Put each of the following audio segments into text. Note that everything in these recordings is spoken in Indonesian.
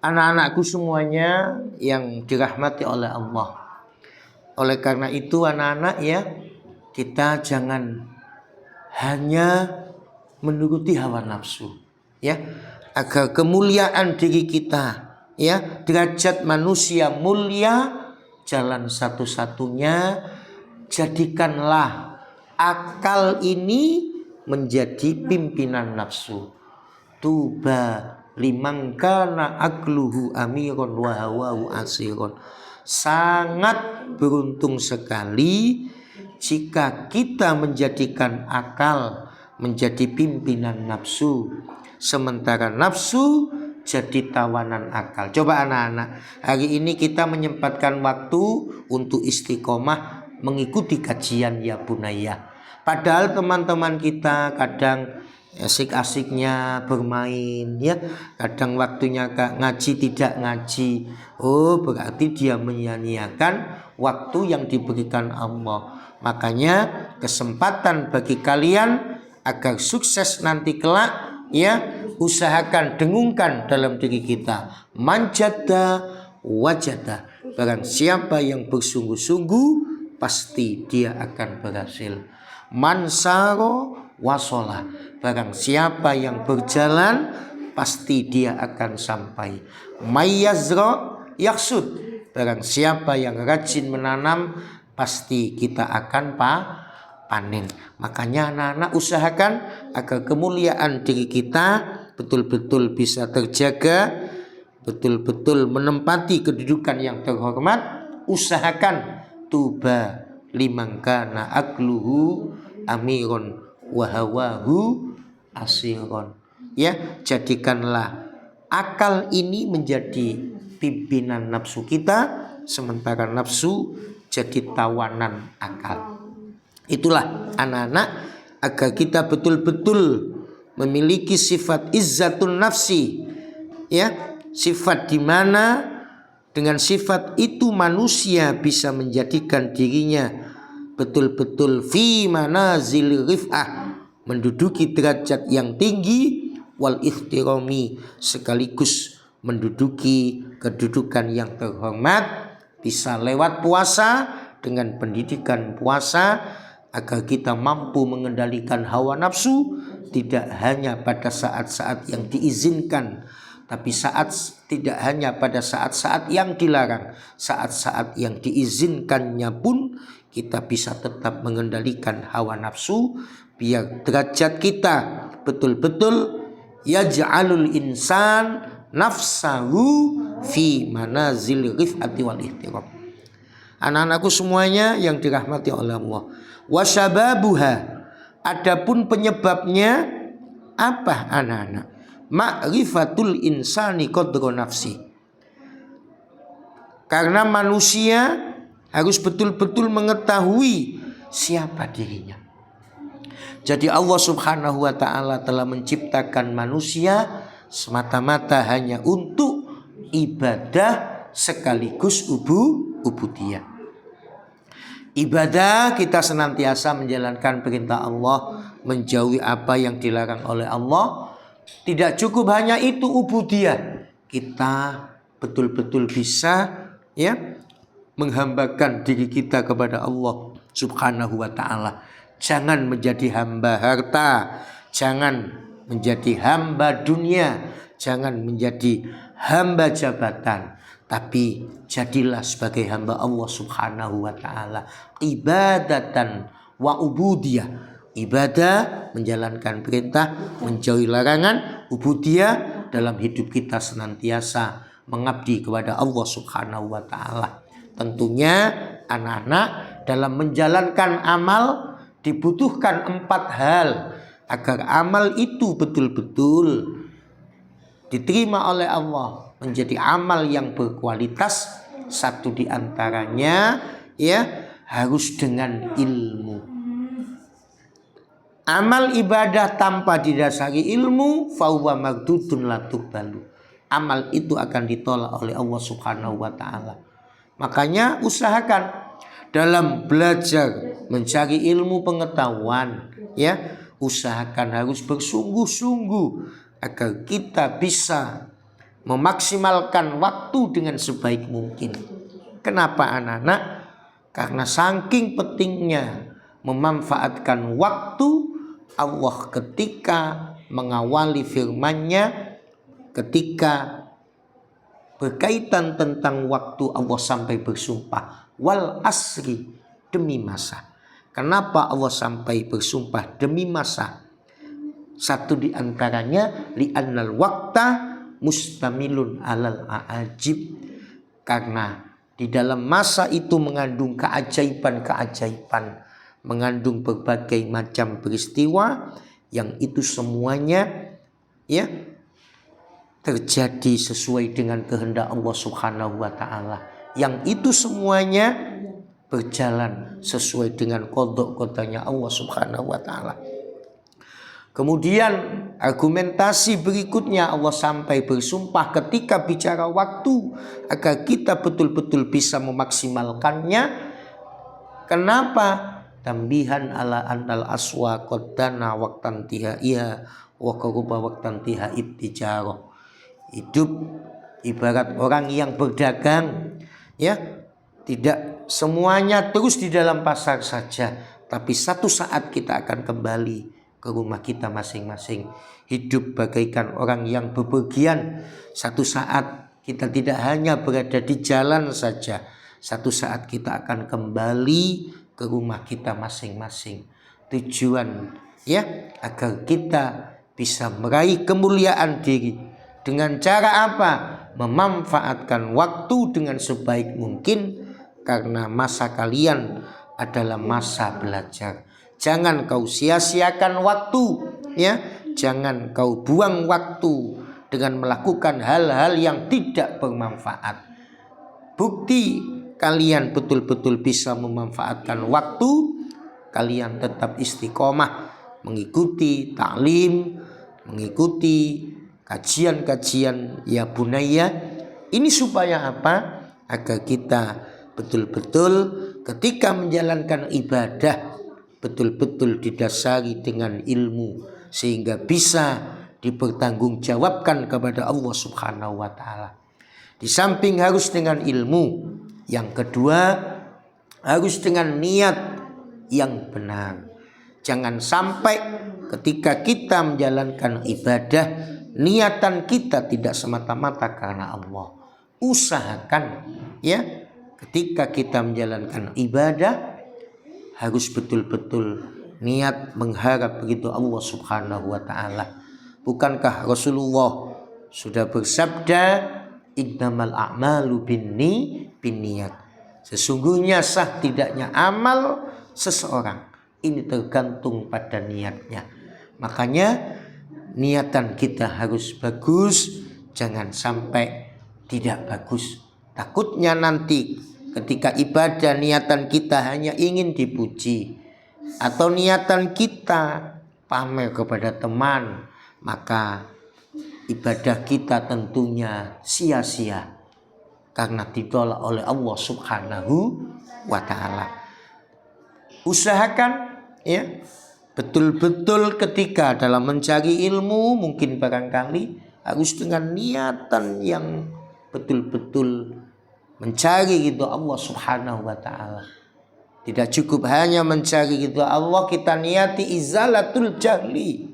Anak-anakku semuanya yang dirahmati oleh Allah. Oleh karena itu anak-anak ya, kita jangan hanya menuruti hawa nafsu ya, agar kemuliaan diri kita ya, derajat manusia mulia, jalan satu-satunya jadikanlah akal ini menjadi pimpinan nafsu. Tuba liman kana akluhu amiron wa hawahu asiron. Sangat beruntung sekali jika kita menjadikan akal menjadi pimpinan nafsu, sementara nafsu jadi tawanan akal. Coba anak-anak, hari ini kita menyempatkan waktu untuk istiqomah mengikuti kajian ya bunaya. Padahal teman-teman kita kadang asik-asiknya bermain ya, kadang waktunya ngaji tidak ngaji. Oh, berarti dia menyia-nyiakan waktu yang diberikan Allah. Makanya kesempatan bagi kalian agar sukses nanti kelak ya, usahakan dengungkan dalam diri kita, manjada wajada. Barang siapa yang bersungguh-sungguh pasti dia akan berhasil. Mansaro wasola. Barang siapa yang berjalan pasti dia akan sampai. Mayyazro yaksud. Barang siapa yang rajin menanam pasti kita akan panen. Makanya anak-anak usahakan agar kemuliaan diri kita betul-betul bisa terjaga, betul-betul menempati kedudukan yang terhormat. Usahakan tuba liman kana akluhu amiron wa hawahu asiron. Ya, jadikanlah akal ini menjadi pimpinan nafsu kita, sementara nafsu jadi tawanan akal. Itulah anak-anak, agar kita betul-betul memiliki sifat izzatun nafsi ya, sifat di mana dengan sifat itu manusia bisa menjadikan dirinya betul-betul fi manazil rif'ah, menduduki derajat yang tinggi, wal ihtirami, sekaligus menduduki kedudukan yang terhormat. Bisa lewat puasa, dengan pendidikan puasa, agar kita mampu mengendalikan hawa nafsu, tidak hanya pada saat-saat yang diizinkan, tapi tidak hanya pada saat-saat yang dilarang, saat-saat yang diizinkannya pun kita bisa tetap mengendalikan hawa nafsu, biar derajat kita betul-betul yaj'alul insan nafsahu fi manazil rif'ati wal ihtiram. Anak-anakku semuanya yang dirahmati oleh Allah. Wasyababuha, adapun penyebabnya apa anak-anak? Ma'rifatul insani qadra nafsi. Karena manusia harus betul-betul mengetahui siapa dirinya. Jadi Allah Subhanahu wa ta'ala telah menciptakan manusia semata-mata hanya untuk ibadah sekaligus ubudiyah. Ibadah kita senantiasa menjalankan perintah Allah, menjauhi apa yang dilarang oleh Allah. Tidak cukup hanya itu ubudiyah, kita betul-betul bisa ya menghambakan diri kita kepada Allah Subhanahu wa ta'ala. Jangan menjadi hamba harta, jangan menjadi hamba dunia, jangan menjadi hamba jabatan, tapi jadilah sebagai hamba Allah Subhanahu wa ta'ala. Ibadatan wa ubudiyah. Ibadah, menjalankan perintah, menjauhi larangan. Ubudiyah, dalam hidup kita senantiasa mengabdi kepada Allah Subhanahu wa ta'ala. Tentunya anak-anak dalam menjalankan amal dibutuhkan 4 hal agar amal itu betul-betul diterima oleh Allah, menjadi amal yang berkualitas. Satu di antaranya ya, harus dengan ilmu. Amal ibadah tanpa didasari ilmu fahuwa magdudun la tuqbalu. Amal itu akan ditolak oleh Allah Subhanahu wa ta'ala. Makanya usahakan dalam belajar mencari ilmu pengetahuan ya, usahakan harus bersungguh-sungguh agar kita bisa memaksimalkan waktu dengan sebaik mungkin. Kenapa anak-anak? Karena saking pentingnya memanfaatkan waktu, Allah ketika mengawali firman-Nya, ketika berkaitan tentang waktu, Allah sampai bersumpah wal asri, demi masa. Kenapa Allah sampai bersumpah demi masa? Satu di antaranya li'annal waqta mustamilun alal a'ajib, karena di dalam masa itu mengandung keajaiban-keajaiban, mengandung berbagai macam peristiwa yang itu semuanya ya terjadi sesuai dengan kehendak Allah Subhanahu wa taala. Yang itu semuanya berjalan sesuai dengan qada-qadanya Allah Subhanahu wa taala. Kemudian argumentasi berikutnya Allah sampai bersumpah ketika bicara waktu agar kita betul-betul bisa memaksimalkannya. Kenapa? Tambihan ala annal aswa qaddana waqtan tihaiha wa qaruba waqtan tiha ibtijarah. Hidup ibarat orang yang berdagang, ya, tidak semuanya terus di dalam pasar saja, tapi satu saat kita akan kembali ke rumah kita masing-masing. Hidup bagaikan orang yang bepergian. Satu saat kita tidak hanya berada di jalan saja, satu saat kita akan kembali ke rumah kita masing-masing. Tujuan ya agar kita bisa meraih kemuliaan diri. Dengan cara apa? Memanfaatkan waktu dengan sebaik mungkin, karena masa kalian adalah masa belajar. Jangan kau sia-siakan waktu, ya. Jangan kau buang waktu dengan melakukan hal-hal yang tidak bermanfaat. Bukti kalian betul-betul bisa memanfaatkan waktu, kalian tetap istiqomah mengikuti taklim, mengikuti kajian-kajian ya bunaya. Ini supaya apa? Agar kita betul-betul ketika menjalankan ibadah betul-betul didasari dengan ilmu, sehingga bisa dipertanggungjawabkan kepada Allah Subhanahu wa taala. Di samping harus dengan ilmu, yang kedua harus dengan niat yang benar. Jangan sampai ketika kita menjalankan ibadah, niatan kita tidak semata-mata karena Allah. Usahakan ya ketika kita menjalankan ibadah harus betul-betul niat mengharap begitu Allah Subhanahu wa taala. Bukankah Rasulullah sudah bersabda, innamal a'malu binniyat. Sesungguhnya sah tidaknya amal seseorang ini tergantung pada niatnya. Makanya niatan kita harus bagus, jangan sampai tidak bagus. Takutnya nanti ketika ibadah niatan kita hanya ingin dipuji, atau niatan kita pamer kepada teman, maka ibadah kita tentunya sia-sia karena ditolak oleh Allah Subhanahu wa taala. Usahakan ya betul-betul ketika dalam mencari ilmu, mungkin barangkali harus dengan niatan yang betul-betul mencari gitu Allah Subhanahu wa taala. Tidak cukup hanya mencari gitu Allah, kita niati izalatul jahli,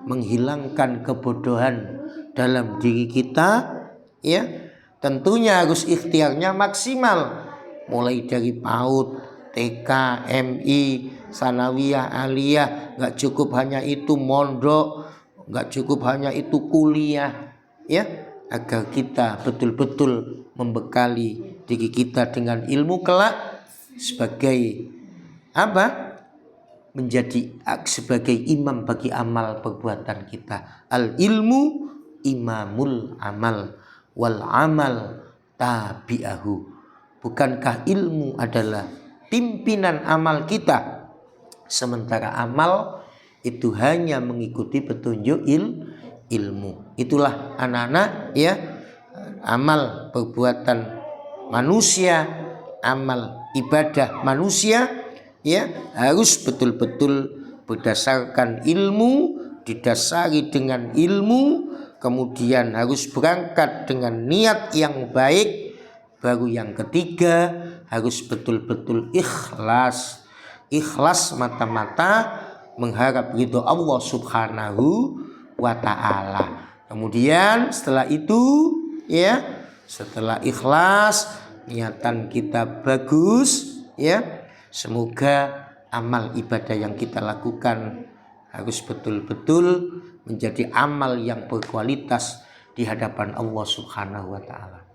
menghilangkan kebodohan dalam diri kita ya. Tentunya harus ikhtiarnya maksimal, mulai dari PAUD, TK, MI, sanawiyah, aliyah. Gak cukup hanya itu mondok, gak cukup hanya itu kuliah ya, agar kita betul-betul membekali diri kita dengan ilmu kelak sebagai apa? Menjadi sebagai imam bagi amal perbuatan kita. Al ilmu imamul amal wal amal tabi'ahu. Bukankah ilmu adalah pimpinan amal kita, sementara amal itu hanya mengikuti petunjuk ilmu. Itulah anak-anak ya, amal perbuatan manusia, amal ibadah manusia ya harus betul-betul berdasarkan ilmu, didasari dengan ilmu, kemudian harus berangkat dengan niat yang baik. Baru yang ketiga, harus betul-betul ikhlas. Ikhlas mata-mata mengharap ridho Allah Subhanahu wa ta'ala. Kemudian setelah itu, ya, setelah ikhlas, niatan kita bagus, ya, semoga amal ibadah yang kita lakukan harus betul-betul menjadi amal yang berkualitas di hadapan Allah Subhanahu wa ta'ala.